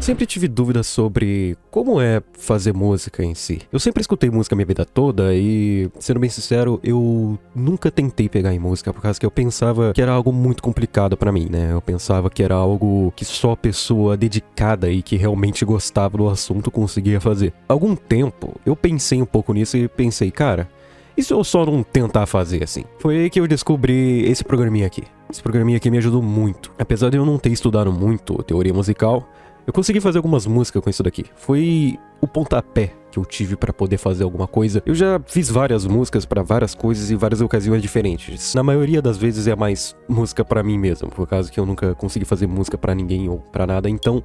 Sempre tive dúvidas sobre como é fazer música em si. Eu sempre escutei música a minha vida toda e, sendo bem sincero, eu nunca tentei pegar em música por causa que eu pensava que era algo muito complicado pra mim, né? Eu pensava que era algo que só a pessoa dedicada e que realmente gostava do assunto conseguia fazer. Há algum tempo, eu pensei um pouco nisso e pensei, cara, e se eu só não tentar fazer assim? Foi aí que eu descobri esse programinha aqui. Esse programinha aqui me ajudou muito. Apesar de eu não ter estudado muito teoria musical, eu consegui fazer algumas músicas com isso daqui. Foi o pontapé que eu tive pra poder fazer alguma coisa. Eu já fiz várias músicas pra várias coisas e várias ocasiões diferentes. Na maioria das vezes é mais música pra mim mesmo, por causa que eu nunca consegui fazer música pra ninguém ou pra nada. Então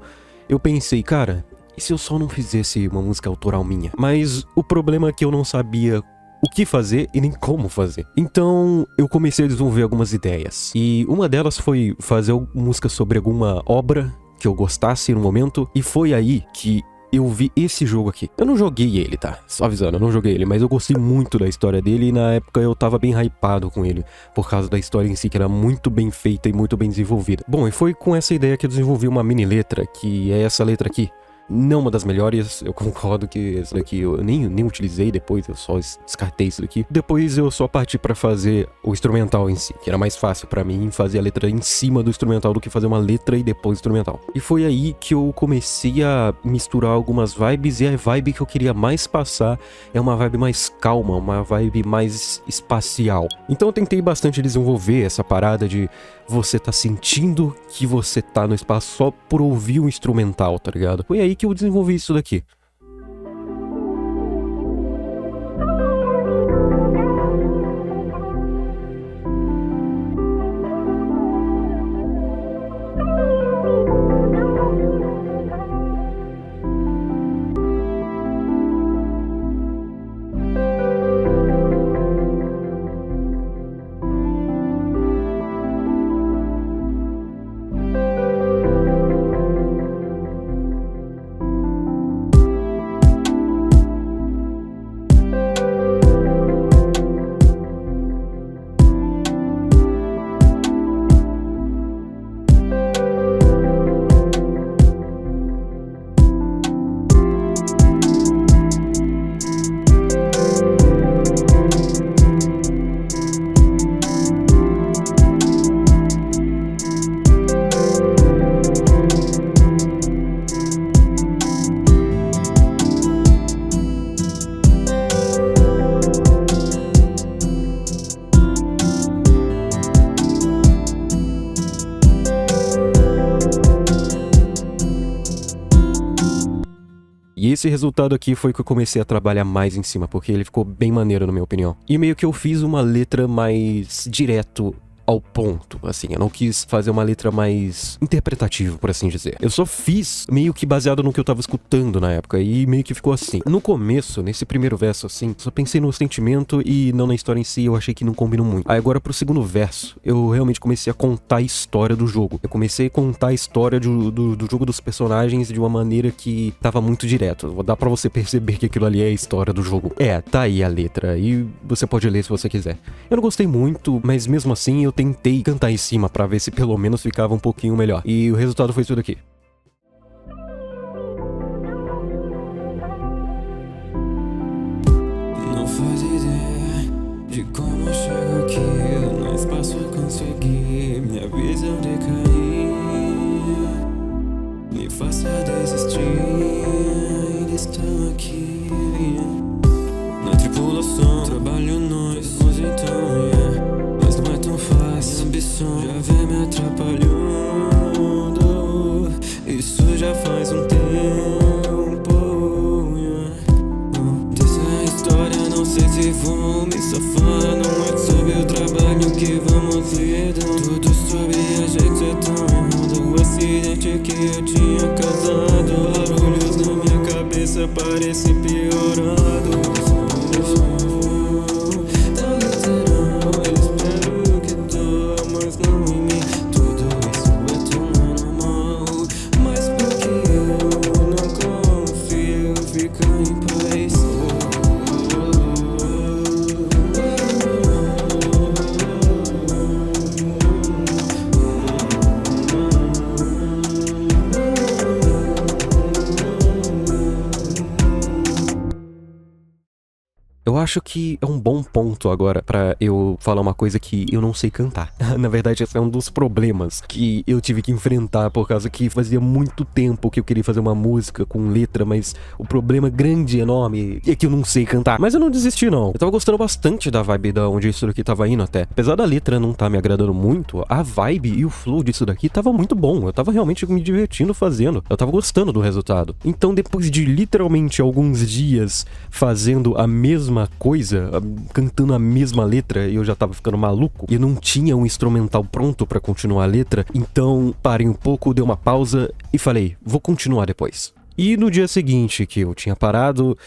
eu pensei, cara, e se eu só não fizesse uma música autoral minha? Mas o problema é que eu não sabia o que fazer e nem como fazer. Então eu comecei a desenvolver algumas ideias. E uma delas foi fazer música sobre alguma obra que eu gostasse no momento, e foi aí que eu vi esse jogo aqui. Eu não joguei ele, tá? Só avisando, eu não joguei ele, mas eu gostei muito da história dele e na época eu tava bem hypado com ele, por causa da história em si, que era muito bem feita e muito bem desenvolvida. Bom, e foi com essa ideia que eu desenvolvi uma mini letra, que é essa letra aqui. Não uma das melhores, eu concordo que essa daqui eu nem utilizei depois, eu só descartei isso daqui. Depois eu só parti pra fazer o instrumental em si, que era mais fácil pra mim fazer a letra em cima do instrumental do que fazer uma letra e depois o instrumental. E foi aí que eu comecei a misturar algumas vibes, e a vibe que eu queria mais passar é uma vibe mais calma, uma vibe mais espacial. Então eu tentei bastante desenvolver essa parada de você tá sentindo que você tá no espaço só por ouvir o instrumental, tá ligado? Foi aí que eu desenvolvi isso daqui. E esse resultado aqui foi que eu comecei a trabalhar mais em cima, porque ele ficou bem maneiro na minha opinião. E meio que eu fiz uma letra mais direto ao ponto, assim, eu não quis fazer uma letra mais interpretativa, por assim dizer. Eu só fiz meio que baseado no que eu tava escutando na época, e meio que ficou assim. No começo, nesse primeiro verso, assim, só pensei no sentimento e não na história em si, eu achei que não combinou muito. Aí agora pro segundo verso, eu realmente comecei a contar a história do jogo. Eu comecei a contar a história do jogo dos personagens de uma maneira que tava muito direto. Dá pra você perceber que aquilo ali é a história do jogo. É, tá aí a letra, e você pode ler se você quiser. Eu não gostei muito, mas mesmo assim eu tentei cantar em cima pra ver se pelo menos ficava um pouquinho melhor. E o resultado foi isso daqui. Não faz ideia de como eu chego aqui. No espaço eu consegui minha visão decair. Me faça desistir, ainda estão aqui. Na tripulação, trabalho nós então, yeah. Mas não é tão fácil, a ambição já vem me atrapalhando. Isso já faz um tempo, yeah. Dessa história não sei se vou me safar. Não é sobre o trabalho que vamos lidando. Tudo sobre a gente é tão errado. O acidente que eu tinha causado, barulhos na minha cabeça parecem piorados. Eu acho que é um bom ponto agora pra eu falar uma coisa que eu não sei cantar. Na verdade, esse é um dos problemas que eu tive que enfrentar, por causa que fazia muito tempo que eu queria fazer uma música com letra, mas o problema grande, enorme, é que eu não sei cantar. Mas eu não desisti, não. Eu tava gostando bastante da vibe da onde isso daqui tava indo até. Apesar da letra não tá me agradando muito, a vibe e o flow disso daqui tava muito bom. Eu tava realmente me divertindo fazendo. Eu tava gostando do resultado. Então, depois de literalmente alguns dias fazendo a mesma coisa, cantando a mesma letra, e eu já tava ficando maluco, e eu não tinha um instrumental pronto pra continuar a letra, então parei um pouco, dei uma pausa e falei, vou continuar depois. E no dia seguinte que eu tinha parado,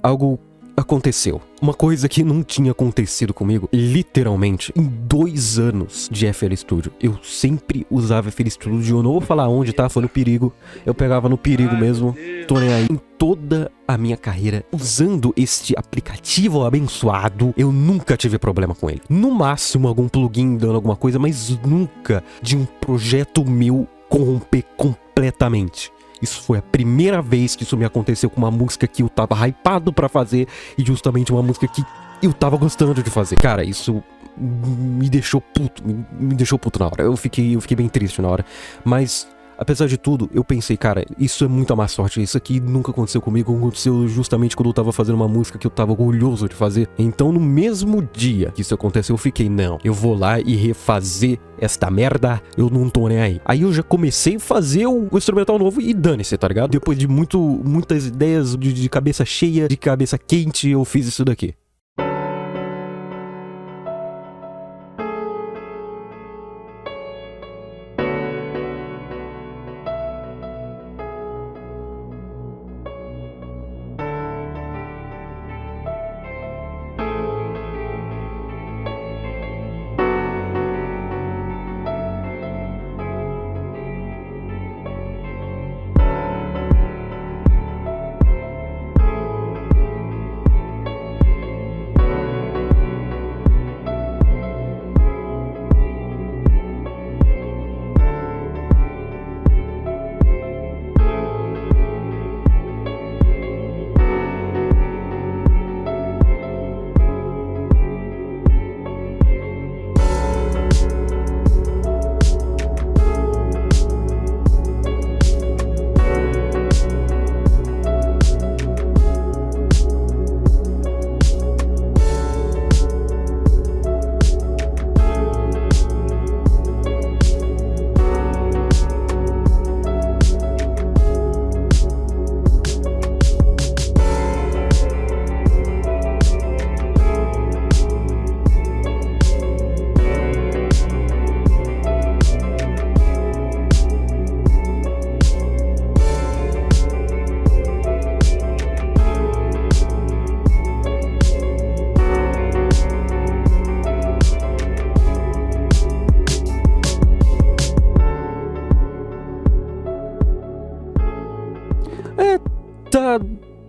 algo aconteceu. Uma coisa que não tinha acontecido comigo, literalmente, em 2 anos de FL Studio. Eu sempre usava FL Studio, eu não vou falar onde, tá? Foi no Perigo. Eu pegava no Perigo mesmo, tô nem aí. Em toda a minha carreira, usando este aplicativo abençoado, eu nunca tive problema com ele. No máximo, algum plugin dando alguma coisa, mas nunca de um projeto meu corromper completamente. Isso foi a primeira vez que isso me aconteceu com uma música que eu tava hypado pra fazer e justamente uma música que eu tava gostando de fazer. Cara, isso me deixou puto, me deixou puto na hora. Eu fiquei bem triste na hora, mas apesar de tudo, eu pensei, cara, isso é muita má sorte, isso aqui nunca aconteceu comigo, aconteceu justamente quando eu tava fazendo uma música que eu tava orgulhoso de fazer. Então, no mesmo dia que isso aconteceu, eu fiquei, não, eu vou lá e refazer esta merda, eu não tô nem aí. Aí eu já comecei a fazer o instrumental novo e dane-se, tá ligado? Depois de muitas ideias de cabeça cheia, de cabeça quente, eu fiz isso daqui.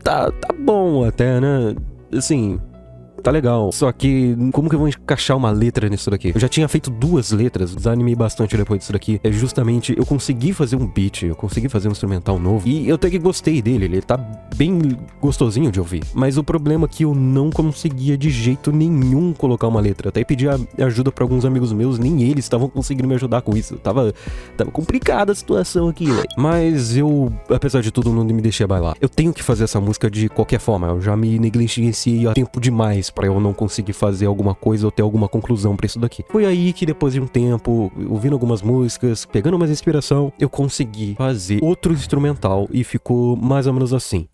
Tá bom até, né? Assim, tá legal. Só que, como que eu vou encaixar uma letra nisso daqui? Eu já tinha feito 2 letras, desanimei bastante depois disso daqui. É justamente, eu consegui fazer um beat, eu consegui fazer um instrumental novo. E eu até que gostei dele, ele tá bem gostosinho de ouvir. Mas o problema é que eu não conseguia de jeito nenhum colocar uma letra. Eu até pedi ajuda pra alguns amigos meus, nem eles estavam conseguindo me ajudar com isso. Tava complicada a situação aqui, velho. Mas eu, apesar de tudo, não me deixei bailar. Eu tenho que fazer essa música de qualquer forma. Eu já me negligenciei há tempo demais pra eu não conseguir fazer alguma coisa ou ter alguma conclusão pra isso daqui. Foi aí que depois de um tempo, ouvindo algumas músicas, pegando mais inspiração, eu consegui fazer outro instrumental e ficou mais ou menos assim.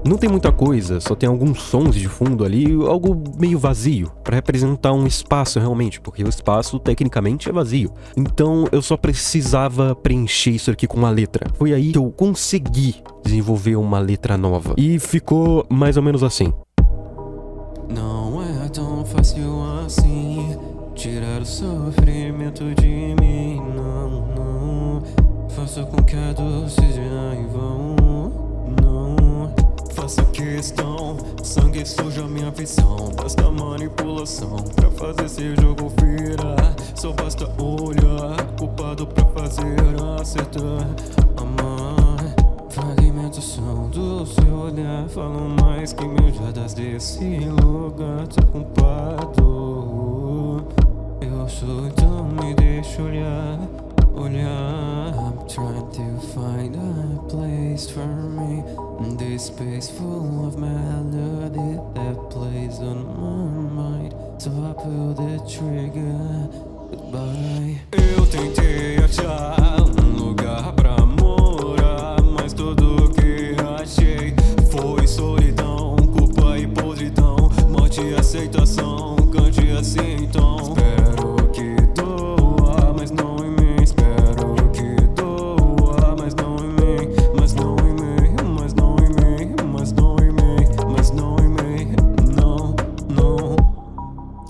Não tem muita coisa, só tem alguns sons de fundo ali, algo meio vazio, pra representar um espaço realmente, porque o espaço tecnicamente é vazio. Então eu só precisava preencher isso aqui com uma letra. Foi aí que eu consegui desenvolver uma letra nova. E ficou mais ou menos assim. Não é tão fácil fácil assim tirar o sofrimento de mim. Não, não faça com que a dor seja em vão. Não faça questão, sangue suja minha visão desta manipulação pra fazer esse jogo virar. Só basta olhar, culpado pra fazer acertar. Amar, fragmentação do seu olhar falam mais que mil jardas desse lugar. Tô culpado, eu sou, então me deixa olhar. I'm trying to find a place for me in this space full of melody that plays on my mind. So I pull the trigger, goodbye. Eu tentei achar um lugar pra morar, mas tudo que achei foi solidão, culpa e podridão, morte e aceitação. Cante assim então. Espero que doa, mas não em mim. Espero que doa, mas não em mim. Mas não em mim, mas não em mim. Mas não em mim, mas não em mim. Não, não.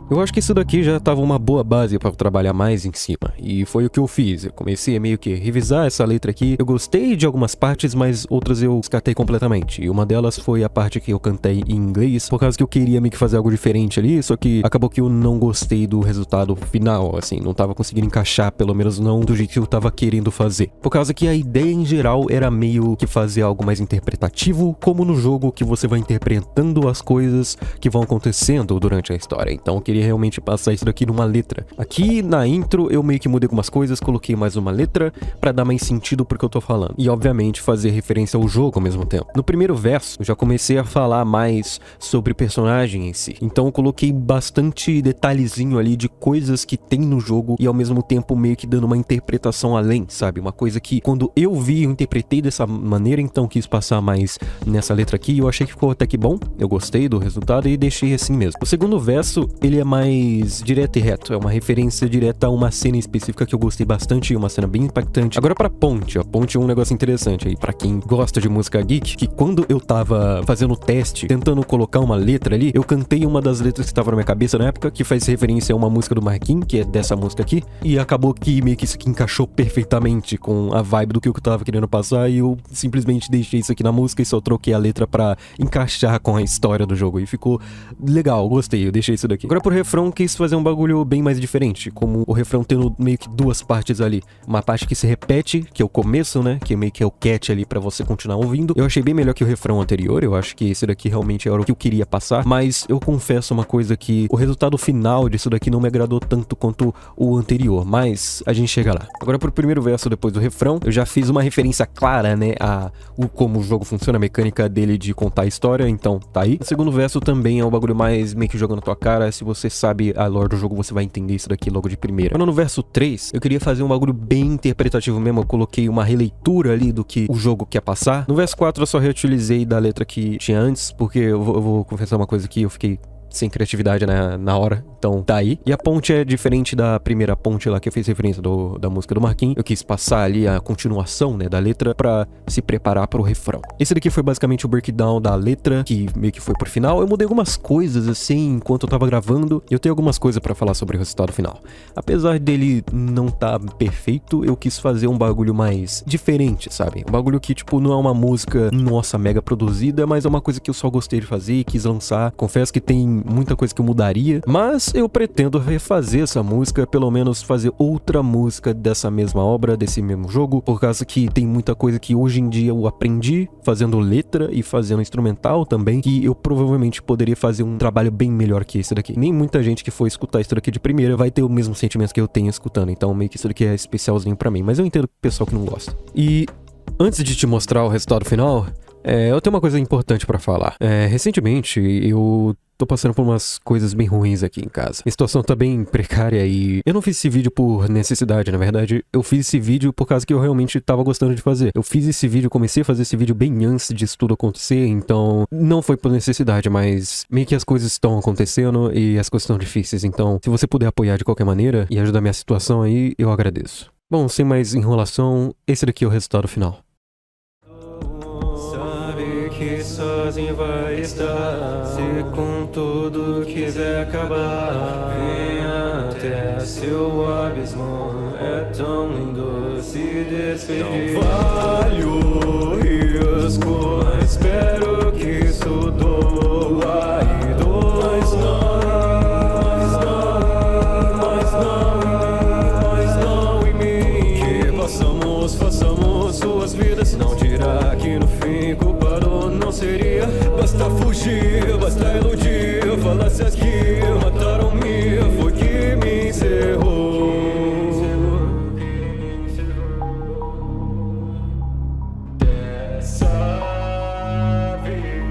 Eu acho que isso daqui já tava uma boa base pra eu trabalhar mais em cima, e foi o que eu fiz. Eu comecei a meio que revisar essa letra aqui. Eu gostei de algumas partes, mas outras eu descartei completamente. E uma delas foi a parte que eu cantei em inglês, por causa que eu queria meio que fazer algo diferente ali, só que acabou que eu não gostei do resultado final, assim, não tava conseguindo encaixar, pelo menos não do jeito que eu tava querendo fazer. Por causa que a ideia em geral era meio que fazer algo mais interpretativo, como no jogo que você vai interpretando as coisas que vão acontecendo durante a história. Então eu queria realmente passar isso daqui numa letra. Aqui na intro eu meio que mudei algumas coisas, coloquei mais uma letra pra dar mais sentido pro que eu tô falando. E obviamente fazer referência ao jogo ao mesmo tempo. No primeiro verso eu já comecei a falar mais sobre o personagem em si. Então eu coloquei bastante detalhezinho ali de coisas que tem no jogo e ao mesmo tempo meio que dando uma interpretação além, sabe? Uma coisa que quando eu vi, eu interpretei dessa maneira, então quis passar mais nessa letra aqui e eu achei que ficou até que bom. Eu gostei do resultado e deixei assim mesmo. O segundo verso, ele é mais direto e reto, é uma referência direta a uma cena específica que eu gostei bastante, uma cena bem impactante. Agora pra ponte, a ponte é um negócio interessante aí pra quem gosta de música geek, que quando eu tava fazendo o teste, tentando colocar uma letra ali, eu cantei uma das letras que estava na minha cabeça na época, que faz referência a uma música do Marquinhos, que é dessa música aqui, e acabou que meio que isso aqui encaixou perfeitamente com a vibe do que eu tava querendo passar, e eu simplesmente deixei isso aqui na música e só troquei a letra pra encaixar com a história do jogo, e ficou legal, gostei, eu deixei isso daqui. Agora pro refrão, quis fazer um bagulho bem mais diferente, como o refrão tendo meio que duas partes ali, uma parte que se repete, que é o começo, né, que meio que é o catch ali pra você continuar ouvindo. Eu achei bem melhor que o refrão anterior, eu acho que esse daqui realmente era o que eu queria passar, mas eu confesso uma coisa, que o resultado final disso daqui não me agradou tanto quanto o anterior, mas a gente chega lá. Agora pro primeiro verso depois do refrão, eu já fiz uma referência clara, né, a como o jogo funciona, a mecânica dele de contar a história, então tá aí. O segundo verso também é um bagulho mais meio que jogando na tua cara, se você sabe a lore do jogo, você vai entender isso daqui logo de primeira. Quando no verso 3, eu queria fazer um bagulho bem interpretativo mesmo, eu coloquei uma releitura ali do que o jogo quer passar. No verso 4 eu só reutilizei da letra que tinha antes, porque eu vou confessar uma coisa aqui, eu fiquei sem criatividade na hora, então tá aí. E a ponte é diferente da primeira ponte lá que eu fiz referência da música do Marquinhos. Eu quis passar ali a continuação, né, da letra pra se preparar pro refrão. Esse daqui foi basicamente o breakdown da letra, que meio que foi pro final. Eu mudei algumas coisas assim enquanto eu tava gravando, e eu tenho algumas coisas pra falar sobre o resultado final. Apesar dele não tá perfeito, eu quis fazer um bagulho mais diferente, sabe? Um bagulho que, tipo, não é uma música, nossa, mega produzida, mas é uma coisa que eu só gostei de fazer e quis lançar. Confesso que tem muita coisa que eu mudaria, mas eu pretendo refazer essa música, pelo menos fazer outra música dessa mesma obra, desse mesmo jogo, por causa que tem muita coisa que hoje em dia eu aprendi fazendo letra e fazendo instrumental também, que eu provavelmente poderia fazer um trabalho bem melhor que esse daqui. Nem muita gente que for escutar isso daqui de primeira vai ter o mesmo sentimento que eu tenho escutando, então meio que isso daqui é especialzinho pra mim, mas eu entendo o pessoal que não gosta. E antes de te mostrar o resultado final, eu tenho uma coisa importante pra falar. Recentemente eu tô passando por umas coisas bem ruins aqui em casa. A situação tá bem precária e eu não fiz esse vídeo por necessidade, na verdade. Eu fiz esse vídeo por causa que eu realmente tava gostando de fazer. Eu fiz esse vídeo, comecei a fazer esse vídeo bem antes disso tudo acontecer, então não foi por necessidade, mas meio que as coisas estão acontecendo e as coisas estão difíceis. Então, se você puder apoiar de qualquer maneira e ajudar minha situação aí, eu agradeço. Bom, sem mais enrolação, esse daqui é o resultado final. Sabe que que sozinho vai estar. Se com tudo quiser acabar, venha até seu abismo. É tão lindo se despedir. Não vale o risco, mas espero que isso doa e doa. Mas não em mim. Que façamos suas vidas. Não dirá que no fim culpado não seria. Basta fugir, basta iludir. Falácias que mataram-me, foi que me encerrou. Dessa vida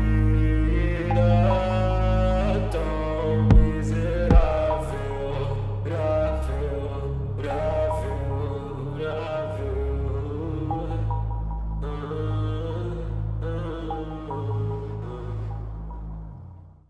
tão miserável,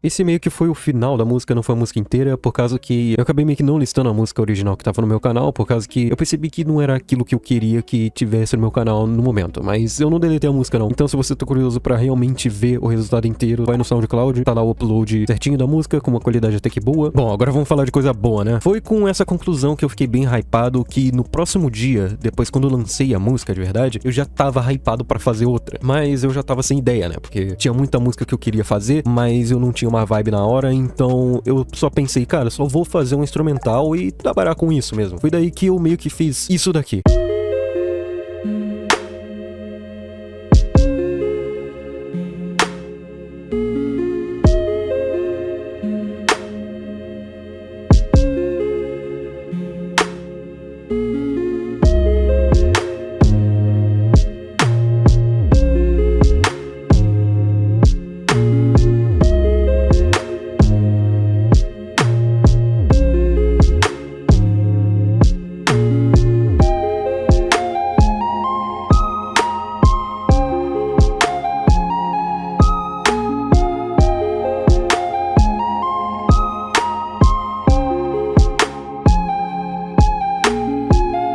Esse meio que foi o final da música, não foi a música inteira, por causa que eu acabei meio que não listando a música original que tava no meu canal, por causa que eu percebi que não era aquilo que eu queria que tivesse no meu canal no momento, mas eu não deletei a música não. Então se você tá curioso pra realmente ver o resultado inteiro, vai no SoundCloud, tá lá o upload certinho da música, com uma qualidade até que boa. Bom, agora vamos falar de coisa boa, né? Foi com essa conclusão que eu fiquei bem hypado, que no próximo dia, depois quando eu lancei a música de verdade, eu já tava hypado pra fazer outra, mas eu já tava sem ideia, né? Porque tinha muita música que eu queria fazer, mas eu não tinha uma vibe na hora, então eu só pensei, cara, só vou fazer um instrumental e trabalhar com isso mesmo. Foi daí que eu meio que fiz isso daqui.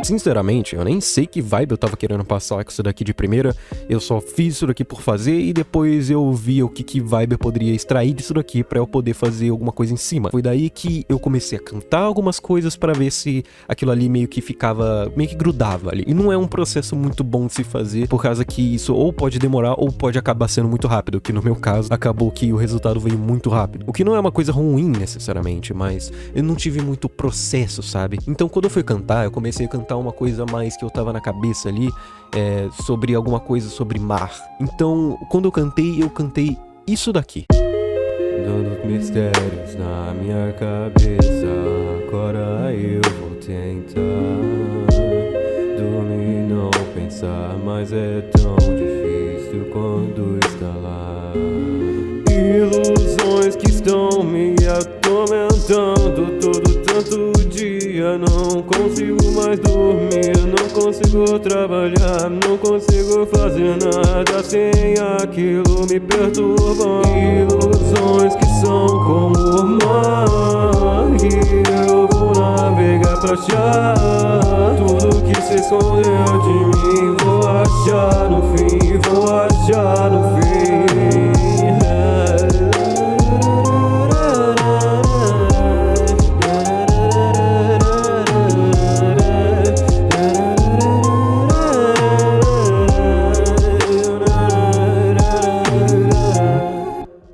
Sinceramente, eu nem sei que vibe eu tava querendo passar com isso daqui de primeira. Eu só fiz isso daqui por fazer e depois eu vi o que vibe eu poderia extrair disso daqui pra eu poder fazer alguma coisa em cima. Foi daí que eu comecei a cantar algumas coisas pra ver se aquilo ali meio que ficava, meio que grudava ali. E não é um processo muito bom de se fazer, por causa que isso ou pode demorar ou pode acabar sendo muito rápido, que no meu caso acabou que o resultado veio muito rápido. O que não é uma coisa ruim necessariamente, mas eu não tive muito processo, sabe? Então quando eu fui cantar, eu comecei a cantar uma coisa mais que eu tava na cabeça ali, sobre alguma coisa sobre mar. Então, quando eu cantei isso daqui. Dando mistérios na minha cabeça, agora eu vou tentar dormir, não pensar, mas é tão difícil quando está lá. Ilusões que estão me atormentando todo tanto dia. Não consigo mais dormir, não consigo trabalhar, não consigo fazer nada sem aquilo me perturbam. Ilusões que são como o mar, e eu vou navegar pra achar tudo que se escondeu de mim. Vou achar no fim, vou achar no fim.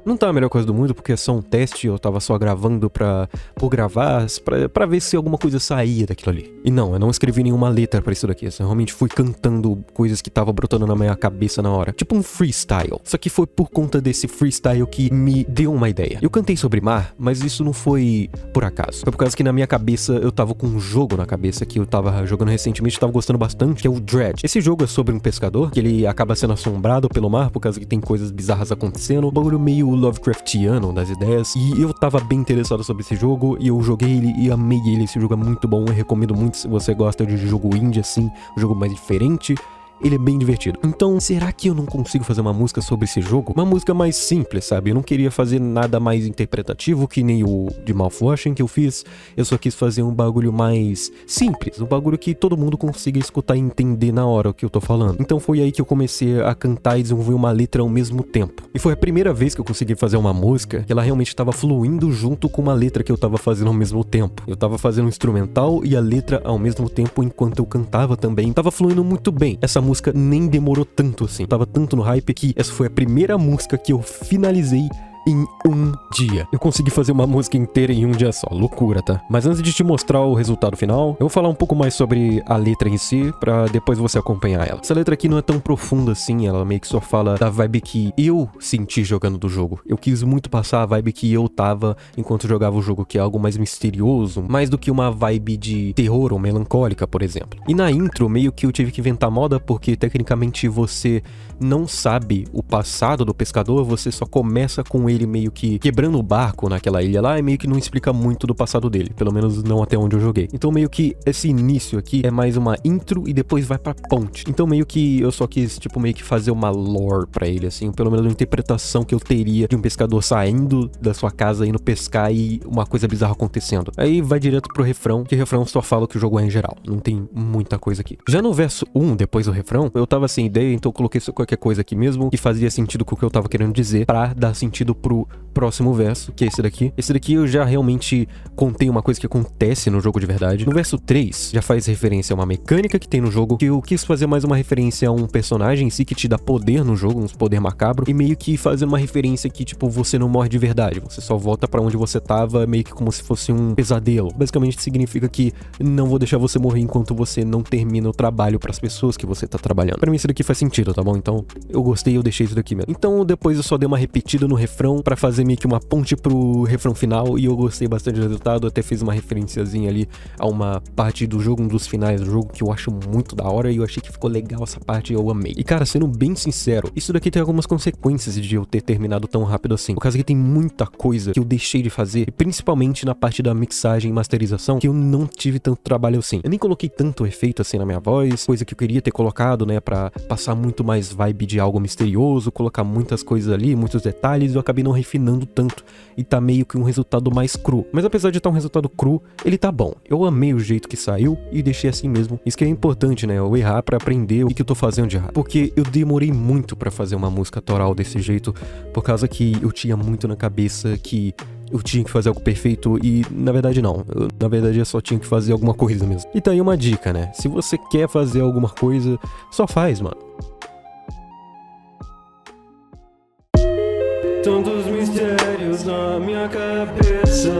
Não tá a melhor coisa do mundo, porque é só um teste, eu tava só gravando por gravar, pra ver se alguma coisa saía daquilo ali. E não, eu não escrevi nenhuma letra pra isso daqui, eu realmente fui cantando coisas que tava brotando na minha cabeça na hora. Tipo um freestyle. Só que foi por conta desse freestyle que me deu uma ideia. Eu cantei sobre mar, mas isso não foi por acaso. Foi por causa que na minha cabeça, eu tava com um jogo na cabeça que eu tava jogando recentemente, eu tava gostando bastante, que é o Dredge. Esse jogo é sobre um pescador, que ele acaba sendo assombrado pelo mar, por causa que tem coisas bizarras acontecendo. Um bagulho meio Lovecraftiano das ideias, e eu tava bem interessado sobre esse jogo, e eu joguei ele e amei ele. Esse jogo é muito bom, eu recomendo muito se você gosta de jogo indie assim, um jogo mais diferente. ele é bem divertido. Então, será que eu não consigo fazer uma música sobre esse jogo? Uma música mais simples, sabe? Eu não queria fazer nada mais interpretativo que nem o de Mouthwashing que eu fiz. Eu só quis fazer um bagulho mais simples, um bagulho que todo mundo consiga escutar e entender na hora o que eu tô falando. Então foi aí que eu comecei a cantar e desenvolver uma letra ao mesmo tempo. E foi a primeira vez que eu consegui fazer uma música que ela realmente estava fluindo junto com uma letra que eu tava fazendo ao mesmo tempo. Eu tava fazendo um instrumental e a letra ao mesmo tempo enquanto eu cantava também. Tava fluindo muito bem. Essa música nem demorou tanto assim. Eu tava tanto no hype que essa foi a primeira música que eu finalizei em um dia. Eu consegui fazer uma música inteira em um dia só. Loucura, tá? Mas antes de te mostrar o resultado final, eu vou falar um pouco mais sobre a letra em si, pra depois você acompanhar ela. Essa letra aqui não é tão profunda assim, ela meio que só fala da vibe que eu senti jogando do jogo. Eu quis muito passar a vibe que eu tava enquanto jogava o jogo, que é algo mais misterioso, mais do que uma vibe de terror ou melancólica, por exemplo. E na intro, meio que eu tive que inventar moda, porque tecnicamente você não sabe o passado do pescador, você só começa com ele meio que quebrando o barco naquela ilha lá e meio que não explica muito do passado dele, pelo menos não até onde eu joguei. Então meio que esse início aqui é mais uma intro e depois vai pra ponte. Então meio que eu só quis, tipo, meio que fazer uma lore pra ele, assim, pelo menos uma interpretação que eu teria de um pescador saindo da sua casa indo pescar e uma coisa bizarra acontecendo. Aí vai direto pro refrão, que o refrão só fala o que o jogo é em geral, não tem muita coisa aqui. Já no verso 1, depois do refrão, eu tava sem ideia, então eu coloquei qualquer coisa aqui mesmo que fazia sentido com o que eu tava querendo dizer pra dar sentido pro próximo verso, que é esse daqui. Esse daqui eu já realmente contei uma coisa que acontece no jogo de verdade. No verso 3, já faz referência a uma mecânica que tem no jogo, que eu quis fazer mais uma referência a um personagem em si que te dá poder no jogo, um poder macabro, e meio que fazer uma referência que, tipo, você não morre de verdade, você só volta pra onde você tava, meio que como se fosse um pesadelo. Basicamente significa que não vou deixar você morrer enquanto você não termina o trabalho pras pessoas que você tá trabalhando. Pra mim isso daqui faz sentido, tá bom? Então eu gostei, eu deixei isso daqui mesmo. Então depois eu só dei uma repetida no refrão pra fazer meio que uma ponte pro refrão final, e eu gostei bastante do resultado. Até fiz uma referenciazinha ali a uma parte do jogo, um dos finais do jogo, que eu acho muito da hora, e eu achei que ficou legal essa parte, eu amei. E cara, sendo bem sincero, isso daqui tem algumas consequências de eu ter terminado tão rápido assim, por causa que tem muita coisa que eu deixei de fazer, e principalmente na parte da mixagem e masterização, que eu não tive tanto trabalho assim. Eu nem coloquei tanto efeito assim na minha voz, coisa que eu queria ter colocado, né, pra passar muito mais vibe de algo misterioso, colocar muitas coisas ali, muitos detalhes, eu acabei não refinando tanto, e tá meio que um resultado mais cru. Mas apesar de estar um resultado cru, ele tá bom. Eu amei o jeito que saiu e deixei assim mesmo. Isso que é importante, né, eu errar pra aprender o que eu tô fazendo de errado. Porque eu demorei muito pra fazer uma música autoral desse jeito, por causa que eu tinha muito na cabeça que eu tinha que fazer algo perfeito e, na verdade, não. Na verdade, eu só tinha que fazer alguma coisa mesmo. E tá aí uma dica, né? Se você quer fazer alguma coisa, só faz, mano. Tantos mistérios na minha cabeça,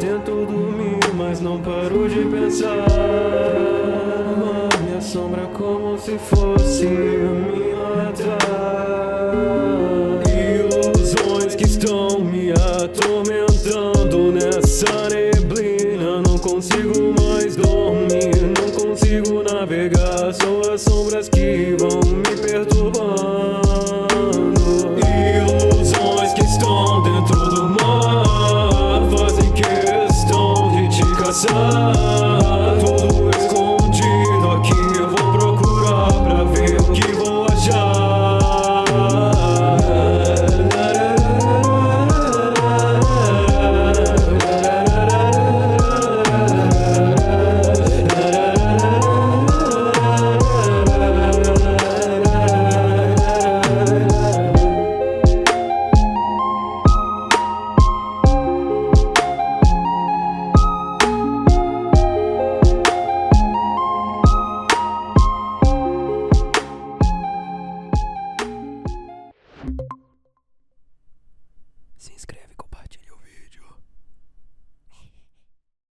tento dormir, mas não paro de pensar. Minha sombra como se fosse a minha atrás. Ilusões que estão me atormentando nessa neblina. Não consigo mais dormir, não consigo navegar. São as sombras que vão me perturbando. Ilusões que estão dentro do mar fazem questão de te caçar. Tudo escondido aqui, eu vou procurar pra ver o que vou achar. Se inscreve.